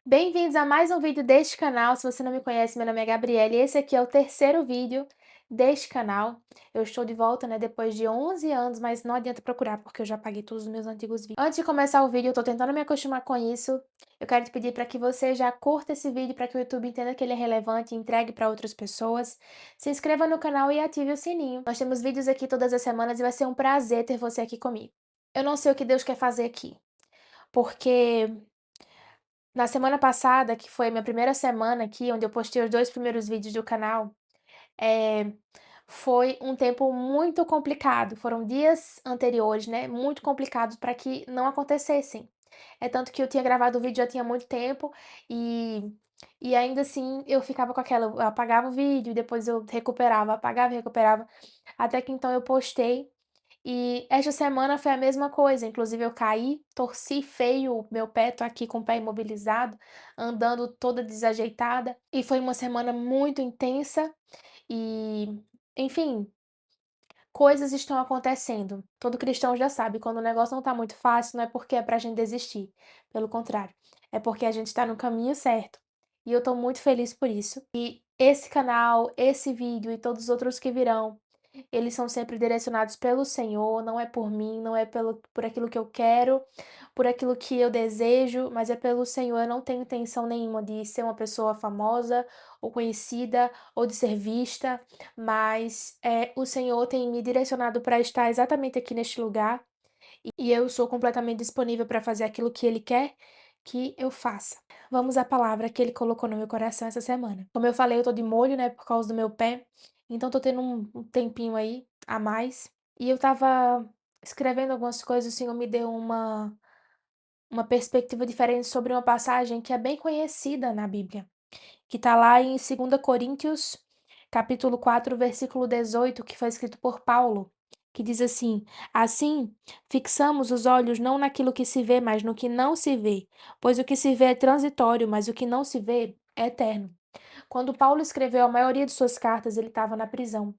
Bem-vindos a mais um vídeo deste canal. Se você não me conhece, meu nome é Gabriela e esse aqui é o terceiro vídeo deste canal. Eu estou de volta, né, depois de 11 anos, mas não adianta procurar porque eu já apaguei todos os meus antigos vídeos. Antes de começar o vídeo, eu tô tentando me acostumar com isso. Eu quero te pedir para que você já curta esse vídeo para que o YouTube entenda que ele é relevante e entregue para outras pessoas. Se inscreva no canal e ative o sininho. Nós temos vídeos aqui todas as semanas e vai ser um prazer ter você aqui comigo. Eu não sei o que Deus quer fazer aqui, porque na semana passada, que foi a minha primeira semana aqui, onde eu postei os 2 primeiros vídeos do canal, eh, foi um tempo muito complicado. Foram dias anteriores, né, muito complicados para que não acontecessem. É tanto que eu tinha gravado o vídeo já tinha muito tempo, e e ainda assim eu ficava com aquela, eu apagava o vídeo e depois eu recuperava, apagava e recuperava, até que então eu postei e esta semana foi a mesma coisa, inclusive eu caí, torci feio o meu pé, tô aqui com o pé imobilizado, andando toda desajeitada, e foi uma semana muito intensa e, enfim, coisas estão acontecendo. Todo cristão já sabe, quando o negócio não tá muito fácil, não é porque é pra gente desistir, pelo contrário, é porque a gente tá no caminho certo. E eu tô muito feliz por isso. E esse canal, esse vídeo e todos os outros que virão, eles são sempre direcionados pelo Senhor, não é por mim, não é por aquilo que eu quero, por aquilo que eu desejo, mas é pelo Senhor. Eu não tenho intenção nenhuma de ser uma pessoa famosa ou conhecida ou de ser vista, mas o Senhor tem me direcionado para estar exatamente aqui neste lugar e eu sou completamente disponível para fazer aquilo que Ele quer que eu faça. Vamos à palavra que Ele colocou no meu coração essa semana. Como eu falei, eu tô de molho, né, por causa do meu pé, então tô tendo um tempinho aí a mais. E eu estava escrevendo algumas coisas, o Senhor me deu uma perspectiva diferente sobre uma passagem que é bem conhecida na Bíblia, que está lá em 2 Coríntios, capítulo 4, versículo 18, que foi escrito por Paulo, que diz assim: Assim, fixamos os olhos não naquilo que se vê, mas no que não se vê, pois o que se vê é transitório, mas o que não se vê é eterno. Quando Paulo escreveu a maioria de suas cartas, ele estava na prisão.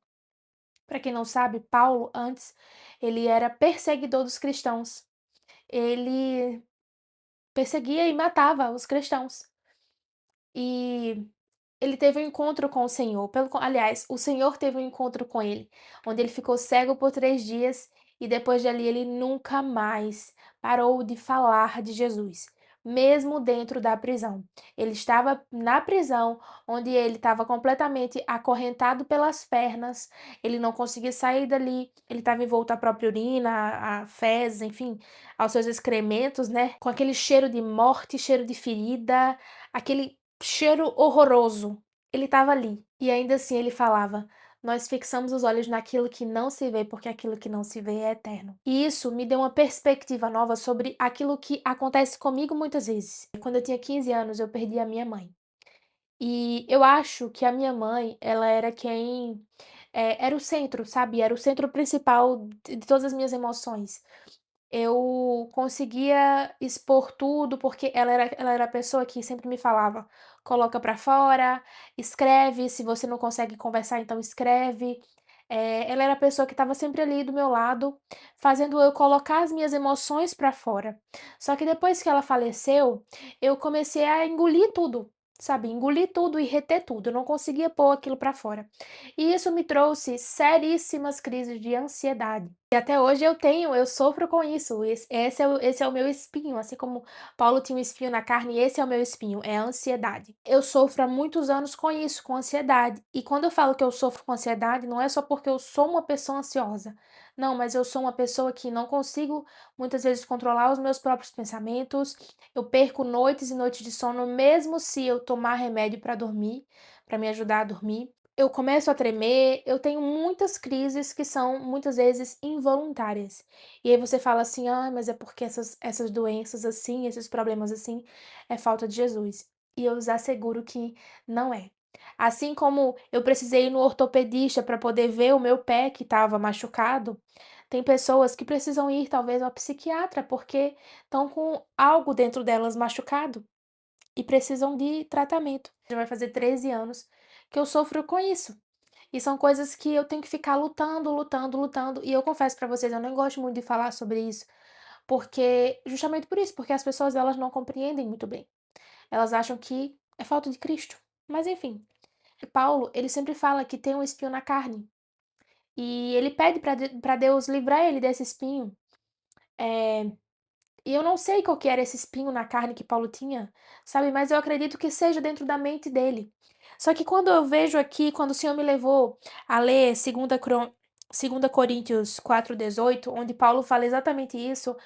Para quem não sabe, Paulo, antes, ele era perseguidor dos cristãos. Ele perseguia e matava os cristãos. E ele teve um encontro com o Senhor, aliás, o Senhor teve um encontro com ele, onde ele ficou cego por 3 dias e depois dali ele nunca mais parou de falar de Jesus, mesmo dentro da prisão. Ele estava na prisão, onde ele estava completamente acorrentado pelas pernas, ele não conseguia sair dali, ele estava envolto à própria urina, a fezes, enfim, aos seus excrementos, né, com aquele cheiro de morte, cheiro de ferida, aquele cheiro horroroso. Ele estava ali. E ainda assim ele falava: "Nós fixamos os olhos naquilo que não se vê, porque aquilo que não se vê é eterno". E isso me deu uma perspectiva nova sobre aquilo que acontece comigo muitas vezes. Quando eu tinha 15 anos, eu perdi a minha mãe. E eu acho que a minha mãe, ela era quem, era o centro, sabe, era o centro principal de todas as minhas emoções. Eu conseguia expor tudo, porque ela era a pessoa que sempre me falava: "Coloca pra fora, escreve, se você não consegue conversar, então escreve". Ela era a pessoa que estava sempre ali do meu lado, fazendo eu colocar as minhas emoções pra fora. Só que depois que ela faleceu, eu comecei a engolir tudo, sabe, engolir tudo e reter tudo, eu não conseguia pôr aquilo pra fora. E isso me trouxe seríssimas crises de ansiedade. E até hoje eu sofro com isso, esse é o meu espinho, assim como Paulo tinha um espinho na carne, esse é o meu espinho, é a ansiedade. Eu sofro há muitos anos com isso, com ansiedade. E quando eu falo que eu sofro com ansiedade, não é só porque eu sou uma pessoa ansiosa. Não, mas eu sou uma pessoa que não consigo muitas vezes controlar os meus próprios pensamentos. Eu perco noites e noites de sono, mesmo se eu tomar remédio para dormir, para me ajudar a dormir. Eu começo a tremer, eu tenho muitas crises que são muitas vezes involuntárias. E aí você fala assim: "Ah, mas é porque essas doenças assim, esses problemas assim, é falta de Jesus". E eu lhes asseguro que não é. Assim como eu precisei ir no ortopedista para poder ver o meu pé que estava machucado, tem pessoas que precisam ir talvez ao psiquiatra, porque estão com algo dentro delas machucado e precisam de tratamento. Já vai fazer 13 anos que eu sofro com isso. E são coisas que eu tenho que ficar lutando, lutando, lutando. E eu confesso pra vocês, eu não gosto muito de falar sobre isso, porque justamente por isso, porque as pessoas elas não compreendem muito bem. Elas acham que é falta de Cristo. Mas enfim, Paulo, ele sempre fala que tem um espinho na carne. E ele pede para Deus livrar ele desse espinho. Eh, e eu não sei qual que era esse espinho na carne que Paulo tinha, sabe, mas eu acredito que seja dentro da mente dele. Só que quando eu vejo aqui, quando o Senhor me levou a ler 2 Coríntios 4:18, onde Paulo fala exatamente isso,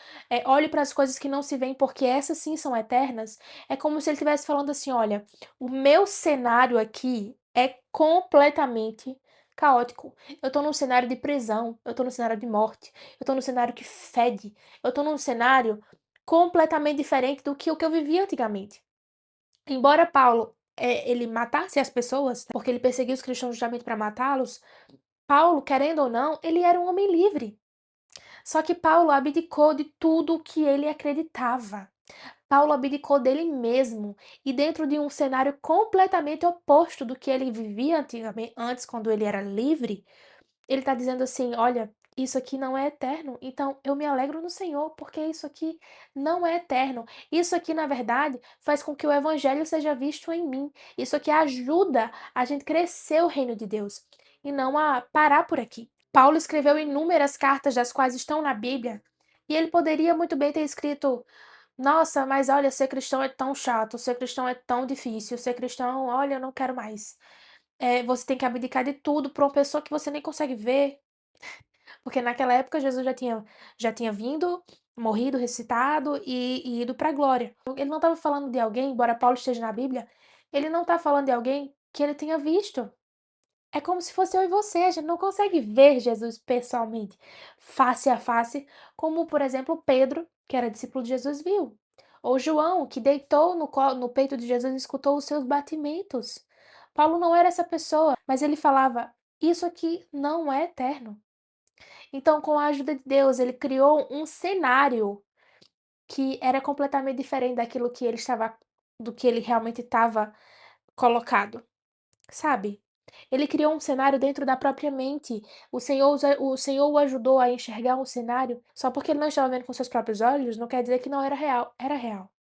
olhe para as coisas que não se veem, porque essas sim são eternas, é como se ele estivesse falando assim: olha, o meu cenário aqui é completamente caótico. Eu tô num cenário de prisão, eu tô num cenário de morte, eu tô num cenário que fede, eu tô num cenário completamente diferente do que o que eu vivia antigamente. Embora Paulo, ele matasse as pessoas, porque ele perseguia os cristãos justamente para matá-los, Paulo, querendo ou não, ele era um homem livre. Só que Paulo abdicou de tudo o que ele acreditava. Paulo abdicou dele mesmo e dentro de um cenário completamente oposto do que ele vivia antigamente, antes, quando ele era livre, ele está dizendo assim: olha, isso aqui não é eterno, então eu me alegro no Senhor, porque isso aqui não é eterno. Isso aqui, na verdade, faz com que o evangelho seja visto em mim. Isso aqui ajuda a gente crescer o reino de Deus e não a parar por aqui. Paulo escreveu inúmeras cartas, das quais estão na Bíblia, e ele poderia muito bem ter escrito: nossa, mas olha, ser cristão é tão chato, ser cristão é tão difícil, ser cristão, olha, eu não quero mais. Você tem que abdicar de tudo para uma pessoa que você nem consegue ver. Porque naquela época Jesus já tinha vindo, morrido, ressuscitado e ido para a glória. Ele não estava falando de alguém, embora Paulo esteja na Bíblia, ele não está falando de alguém que ele tenha visto. É como se fosse eu e você, a gente não consegue ver Jesus pessoalmente, face a face, como, por exemplo, Pedro, que era discípulo de Jesus, viu. Ou João, que deitou no peito de Jesus e escutou os seus batimentos. Paulo não era essa pessoa, mas ele falava: isso aqui não é eterno. Então, com a ajuda de Deus, ele criou um cenário que era completamente diferente do que ele realmente estava colocado, sabe? Ele criou um cenário dentro da própria mente. O Senhor o ajudou a enxergar um cenário. Só porque ele não estava vendo com seus próprios olhos, não quer dizer que não era real. Era real.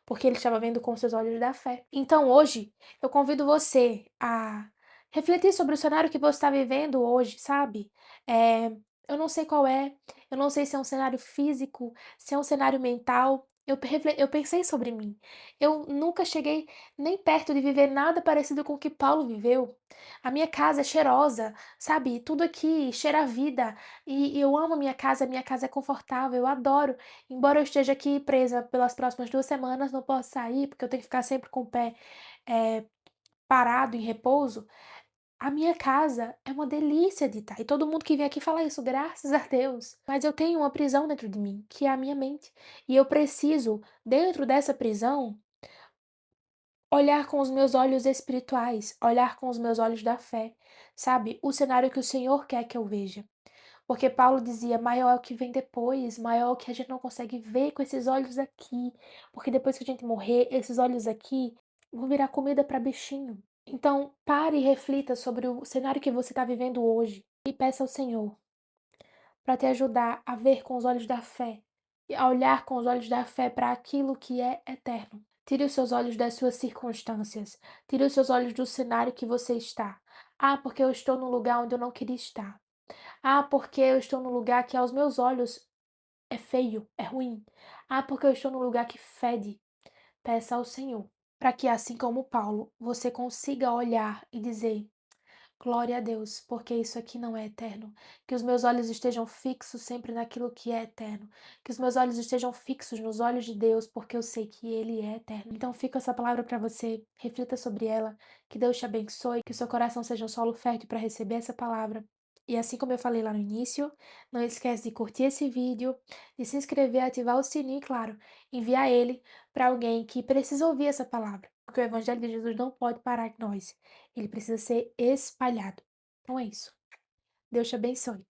Porque ele estava vendo com seus olhos da fé. Então, hoje, eu convido você a refletir sobre o cenário que você está vivendo hoje, sabe? É, eu não sei qual é. Eu não sei se é um cenário físico, se é um cenário mental. Eu pensei sobre mim. Eu nunca cheguei nem perto de viver nada parecido com o que Paulo viveu. A minha casa é cheirosa, sabe? Tudo aqui cheira a vida. E eu amo a minha casa é confortável, eu adoro. Embora eu esteja aqui presa pelas próximas 2 semanas, não posso sair, porque eu tenho que ficar sempre com o pé eh, parado, em repouso. A minha casa é uma delícia de estar. E todo mundo que vem aqui fala isso, graças a Deus. Mas eu tenho uma prisão dentro de mim, que é a minha mente. E eu preciso, dentro dessa prisão, olhar com os meus olhos espirituais, olhar com os meus olhos da fé, sabe? O cenário que o Senhor quer que eu veja. Porque Paulo dizia: maior é o que vem depois, maior é o que a gente não consegue ver com esses olhos aqui. Porque depois que a gente morrer, esses olhos aqui vão virar comida para bichinho. Então, pare e reflita sobre o cenário que você está vivendo hoje e peça ao Senhor para te ajudar a ver com os olhos da fé e a olhar com os olhos da fé para aquilo que é eterno. Tire os seus olhos das suas circunstâncias. Tire os seus olhos do cenário que você está. Ah, porque eu estou num lugar onde eu não queria estar. Ah, porque eu estou num lugar que aos meus olhos é feio, é ruim. Ah, porque eu estou num lugar que fede. Peça ao Senhor, para que assim como Paulo, você consiga olhar e dizer: glória a Deus, porque isso aqui não é eterno. Que os meus olhos estejam fixos sempre naquilo que é eterno. Que os meus olhos estejam fixos nos olhos de Deus, porque eu sei que Ele é eterno. Então fica essa palavra para você, reflita sobre ela, que Deus te abençoe, que o seu coração seja um solo fértil para receber essa palavra. E assim como eu falei lá no início, não esquece de curtir esse vídeo, de se inscrever, ativar o sininho e, claro, enviar ele para alguém que precisa ouvir essa palavra. Porque o Evangelho de Jesus não pode parar em nós. Ele precisa ser espalhado. Então é isso. Deus te abençoe.